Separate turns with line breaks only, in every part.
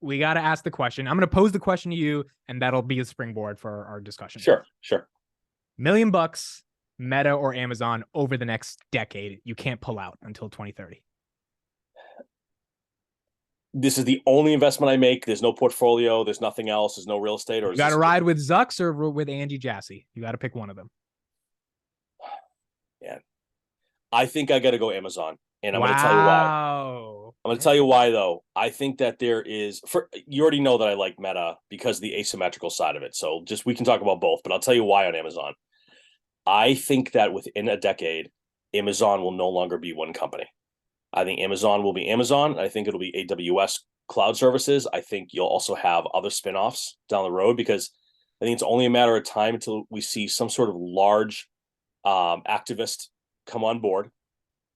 we got to ask the question. I'm going to pose the question to you, and that'll be a springboard for our discussion.
Sure.
$1,000,000, Meta or Amazon over the next decade. You can't pull out until 2030.
This is the only investment I make. There's no portfolio. There's nothing else. There's no real estate. Or
you got to ride with Zucks or with Andy Jassy. You got to pick one of them.
Yeah, I think I got to go Amazon, and I'm
going
to tell you why. I'm going to tell you why, though. I think that there is. You already know that I like Meta because of the asymmetrical side of it. So we can talk about both, but I'll tell you why on Amazon. I think that within a decade, Amazon will no longer be one company. I think Amazon will be Amazon. I think it'll be AWS cloud services. I think you'll also have other spinoffs down the road, because I think it's only a matter of time until we see some sort of large activist come on board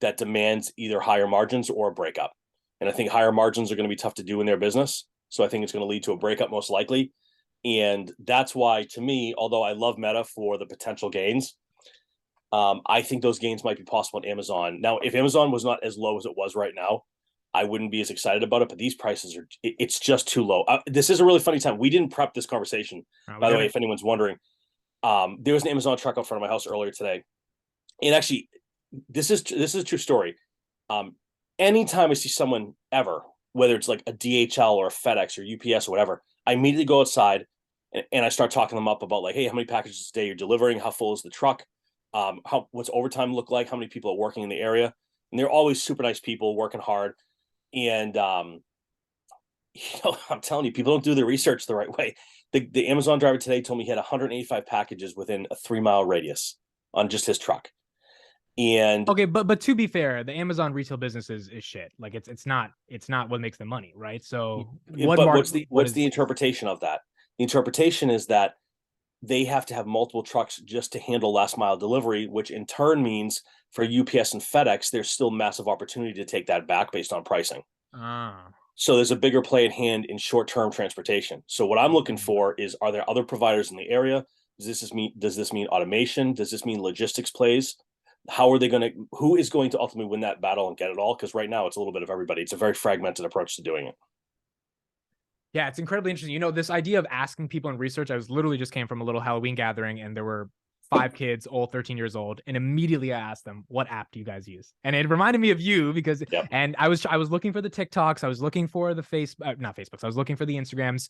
that demands either higher margins or a breakup. And I think higher margins are going to be tough to do in their business. So I think it's going to lead to a breakup most likely. And that's why, to me, although I love Meta for the potential gains, I think those gains might be possible on Amazon. Now, if Amazon was not as low as it was right now, I wouldn't be as excited about it. But these prices it's just too low. This is a really funny time. We didn't prep this conversation, by the way, if anyone's wondering. There was an Amazon truck out front of my house earlier today. And actually, this is a true story. Anytime I see someone ever, whether it's like a DHL or a FedEx or UPS or whatever, I immediately go outside and I start talking them up about like, hey, how many packages a day you're delivering? How full is the truck? What's overtime look like? How many people are working in the area? And they're always super nice people working hard. And I'm telling you, people don't do their research the right way. The Amazon driver today told me he had 185 packages within a 3-mile radius on just his truck. And
okay, but to be fair, the Amazon retail business is shit. Like it's not what makes them money, right? So
what's the interpretation of that? The interpretation is that they have to have multiple trucks just to handle last mile delivery, which in turn means for UPS and FedEx, there's still massive opportunity to take that back based on pricing. So there's a bigger play at hand in short-term transportation. So what I'm looking for is, are there other providers in the area? Does this mean automation? Does this mean logistics plays? Who is going to ultimately win that battle and get it all? Because right now it's a little bit of everybody. It's a very fragmented approach to doing it.
Yeah, it's incredibly interesting. This idea of asking people in research, I was literally just came from a little Halloween gathering, and there were 5 kids, all 13 years old. And immediately I asked them, what app do you guys use? And it reminded me of you because, and I was looking for the TikToks. I was looking for the not Facebooks. I was looking for the Instagrams.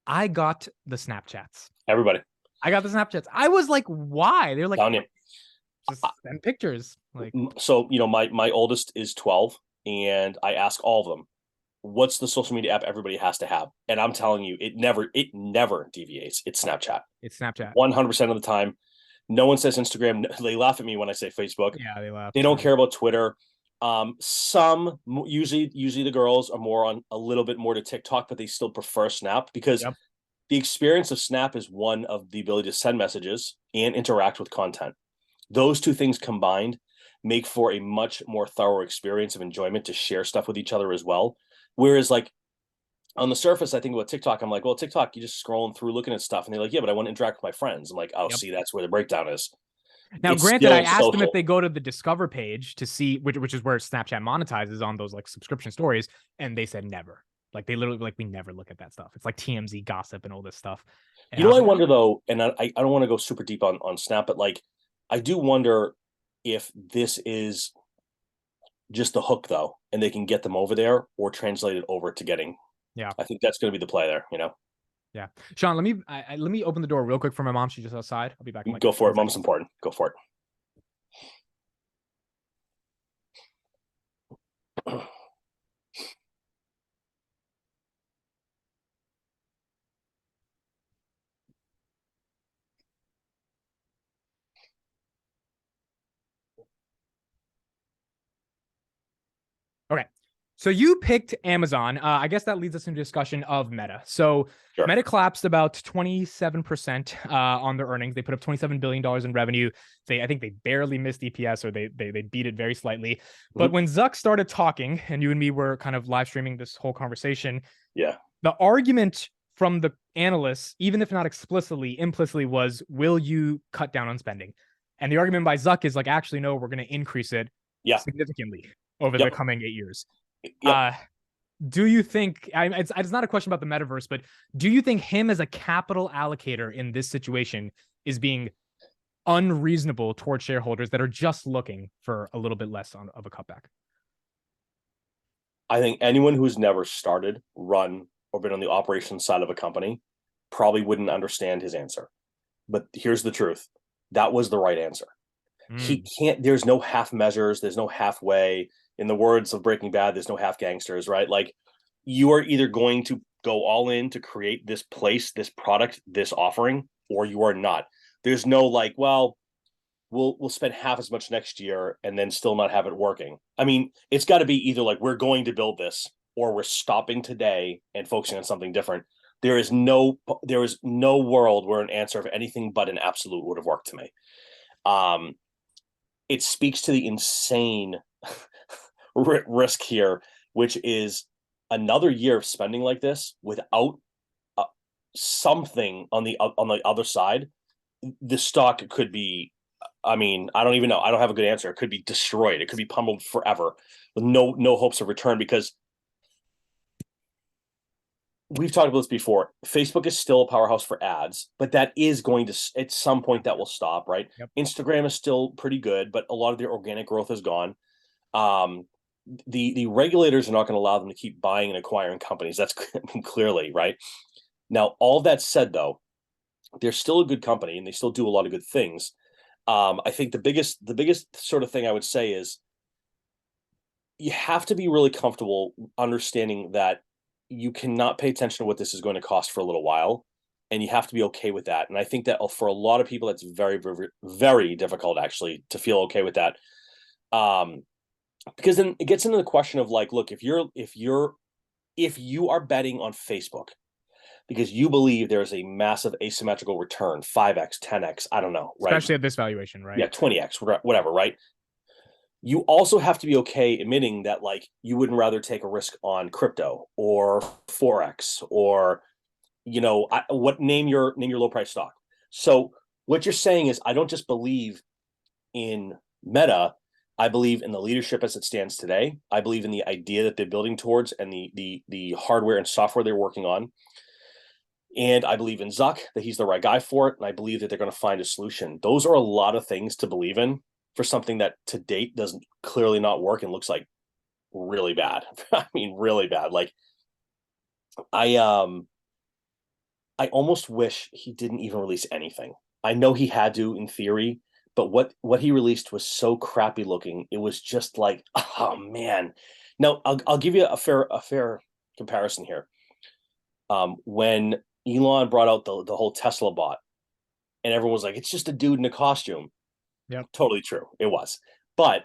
I got the Snapchats.
Everybody.
I got the Snapchats. I was like, why? They're like, just send pictures. Like,
so, my oldest is 12 and I ask all of them, what's the social media app everybody has to have? And I'm telling you, it never deviates. It's Snapchat. 100% of the time. No one says Instagram. They laugh at me when I say Facebook.
Yeah, they laugh.
They don't care about Twitter. Some, usually the girls are more on a little bit more to TikTok, but they still prefer Snap because the experience of Snap is one of the ability to send messages and interact with content. Those two things combined make for a much more thorough experience of enjoyment to share stuff with each other as well. Whereas like on the surface, I think about TikTok, I'm like, well, TikTok, you just scrolling through looking at stuff. And they're like, yeah, but I want to interact with my friends. I'm like, oh, see, that's where the breakdown is.
Now, granted, I asked them if they go to the Discover page to see, which is where Snapchat monetizes on those like subscription stories. And they said never. Like they literally like, we never look at that stuff. It's like TMZ gossip and all this stuff. And
I wonder though, and I don't want to go super deep on Snap, but like, I do wonder if this is just the hook though, and they can get them over there or translate it over to getting. Yeah, I think that's going to be the play there.
Yeah, Sean, let me open the door real quick for my mom. She's just outside. I'll be back.
Go for it. Mom's important. Go for it.
Okay. So you picked Amazon. I guess that leads us into discussion of Meta. So Meta collapsed about 27% on their earnings. They put up $27 billion in revenue. I think they barely missed EPS, or they beat it very slightly. But when Zuck started talking, and you and me were kind of live streaming this whole conversation, the argument from the analysts, even if not explicitly, implicitly was, will you cut down on spending? And the argument by Zuck is like, actually, no, we're going to increase it significantly over the coming 8 years. do you think it's not a question about the metaverse, but do you think him as a capital allocator in this situation is being unreasonable towards shareholders that are just looking for a little bit less of a cutback?
I think anyone who's never started, run, or been on the operations side of a company probably wouldn't understand his answer. But here's the truth. That was the right answer. He can't, there's no half measures, there's no halfway. In the words of Breaking Bad, there's no half gangsters, right? Like, you are either going to go all in to create this place, this product, this offering, or you are not. There's no like, well, we'll spend half as much next year and then still not have it working. I mean, it's got to be either like we're going to build this or we're stopping today and focusing on something different. There is no world where an answer of anything but an absolute would have worked to me. It speaks to the insane risk here, which is another year of spending like this without something on the other side. The stock could be, I mean, I don't even know. I don't have a good answer. It could be destroyed. It could be pummeled forever with no hopes of return, because we've talked about this before. Facebook is still a powerhouse for ads, but that is going to, at some point, that will stop, right?
Yep.
Instagram is still pretty good, but a lot of their organic growth is gone. The regulators are not going to allow them to keep buying and acquiring companies. That's clearly right. Now, all that said, though, they're still a good company and they still do a lot of good things. I think the biggest sort of thing I would say is you have to be really comfortable understanding that you cannot pay attention to what this is going to cost for a little while, and you have to be okay with that. And I think that for a lot of people, that's very, very, very difficult actually to feel okay with that. Because then it gets into the question of like, look, if you are betting on Facebook because you believe there is a massive asymmetrical return, 5x, 10x, I don't know, right?
Especially at this valuation, right?
Yeah, 20x, whatever, right? You also have to be okay admitting that like you wouldn't rather take a risk on crypto or Forex or, you know, name your low price stock. So what you're saying is, I don't just believe in Meta, I believe in the leadership as it stands today. I believe in the idea that they're building towards and the hardware and software they're working on. And I believe in Zuck, that he's the right guy for it. And I believe that they're going to find a solution. Those are a lot of things to believe in for something that to date doesn't clearly not work and looks like really bad. I mean, really bad. Like I almost wish he didn't even release anything. I know he had to in theory, but what he released was so crappy looking. It was just like, oh man. Now I'll give you a fair comparison here. When Elon brought out the whole Tesla bot, and everyone was like, it's just a dude in a costume.
Yeah,
totally true. It was. But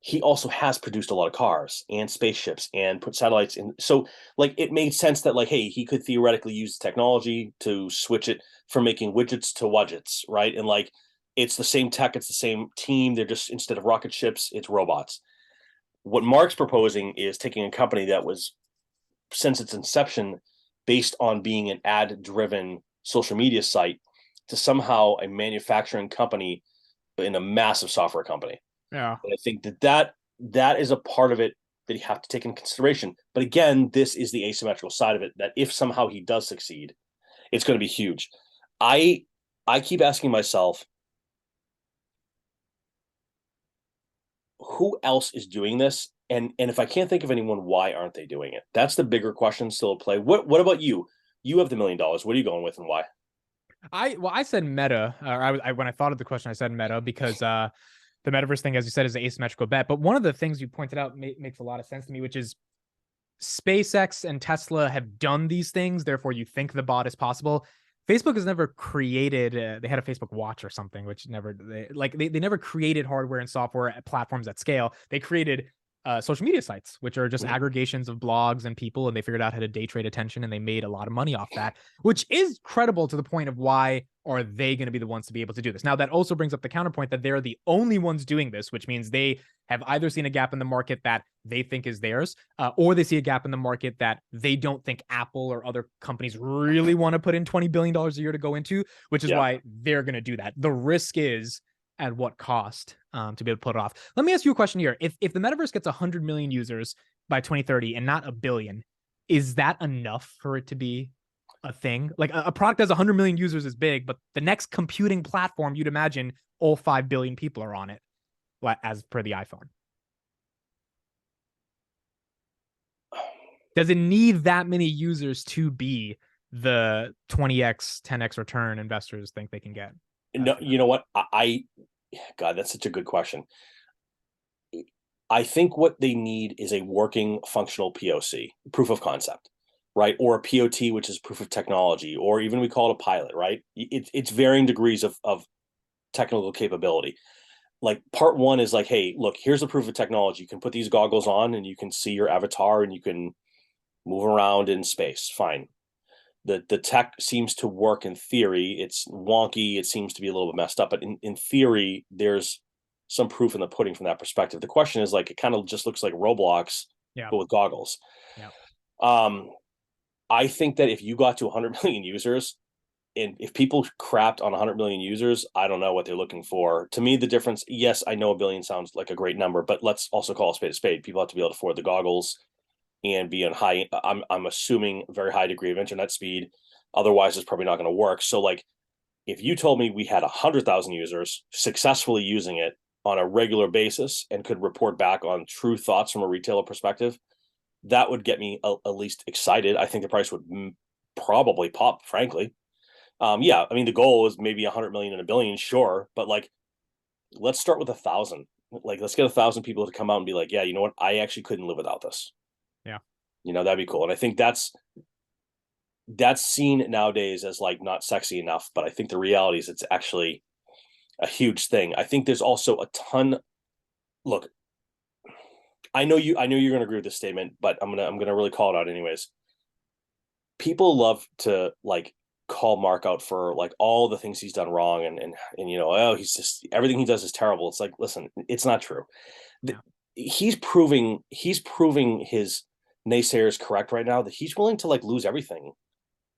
he also has produced a lot of cars and spaceships and put satellites in. So like it made sense that like, hey, he could theoretically use the technology to switch it from making widgets to widgets, right? And like it's the same tech, it's the same team. They're just, instead of rocket ships, it's robots. What Mark's proposing is taking a company that was, since its inception, based on being an ad-driven social media site, to somehow a manufacturing company in a massive software company.
Yeah.
And I think that is a part of it that you have to take into consideration. But again, this is the asymmetrical side of it, that if somehow he does succeed, it's going to be huge. I keep asking myself, who else is doing this? And if I can't think of anyone, why aren't they doing it? That's the bigger question still at play. What about you? You have the $1 million. What are you going with and why?
I said Meta. When I thought of the question, I said Meta because the metaverse thing, as you said, is an asymmetrical bet. But one of the things you pointed out makes a lot of sense to me, which is SpaceX and Tesla have done these things. Therefore, you think the bot is possible. Facebook has never created. They had a Facebook Watch or something, which they never created hardware and software platforms at scale. They created social media sites, which are just aggregations of blogs and people, and they figured out how to day trade attention, and they made a lot of money off that, which is credible to the point of why are they going to be the ones to be able to do this. Now, that also brings up the counterpoint that they're the only ones doing this, which means they have either seen a gap in the market that they think is theirs, or they see a gap in the market that they don't think Apple or other companies really want to put in $20 billion a year to go into, which is why they're going to do that. The risk is at what cost to be able to put it off. Let me ask you a question here. If the metaverse gets 100 million users by 2030 and not a billion, is that enough for it to be a thing? Like a product that's 100 million users is big, but the next computing platform, you'd imagine all 5 billion people are on it, as per the iPhone. Does it need that many users to be the 20x, 10x return investors think they can get?
No, you know what? God, that's such a good question. I think what they need is a working functional POC, proof of concept, right? Or a POT, which is proof of technology, or even we call it a pilot, right? It's varying degrees of technical capability. Like part one is like, hey, look, here's a proof of technology. You can put these goggles on and you can see your avatar and you can move around in space. Fine. The tech seems to work in theory. It's wonky. It seems to be a little bit messed up, but in theory, there's some proof in the pudding from that perspective. The question is like, it kind of just looks like Roblox, but with goggles.
Yeah.
I think that if you got to 100 million users, and if people crapped on 100 million users, I don't know what they're looking for. To me, the difference, yes, I know a billion sounds like a great number, but let's also call a spade a spade. People have to be able to afford the goggles and be on high, I'm assuming very high degree of internet speed. Otherwise, it's probably not going to work. So like, if you told me we had 100,000 users successfully using it on a regular basis and could report back on true thoughts from a retailer perspective, that would get me at least excited. I think the price would probably pop, frankly. Yeah, I mean, the goal is maybe 100 million and a billion, sure, but like, let's start with 1,000. Like, let's get 1,000 people to come out and be like, yeah, you know what? I actually couldn't live without this.
Yeah.
You know, that'd be cool. And I think that's seen nowadays as like not sexy enough, but I think the reality is it's actually a huge thing. I think there's also a ton. Look, I know you're going to agree with this statement, but I'm going to really call it out anyways. People love to like call Mark out for like all the things he's done wrong and you know, oh, he's just everything he does is terrible. It's like, listen, it's not true. Yeah. He's proving his naysayers correct right now, that he's willing to like lose everything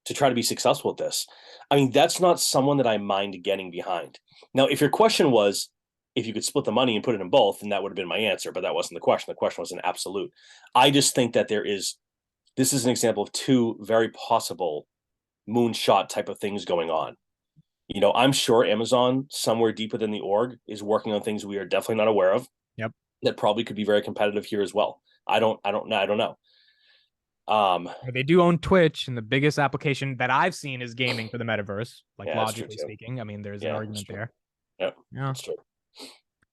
to try to be successful at this. I mean, that's not someone that I mind getting behind. Now, if your question was if you could split the money and put it in both, then that would have been my answer, but that wasn't the question. The question was an absolute. I just think that this is an example of two very possible moonshot type of things going on. You know, I'm sure Amazon somewhere deep within the org is working on things we are definitely not aware of.
Yep.
That probably could be very competitive here as well. I don't know.
They do own Twitch, and the biggest application that I've seen is gaming for the metaverse, like logically speaking. I mean, there's an argument there.
Yep. Yeah, that's true.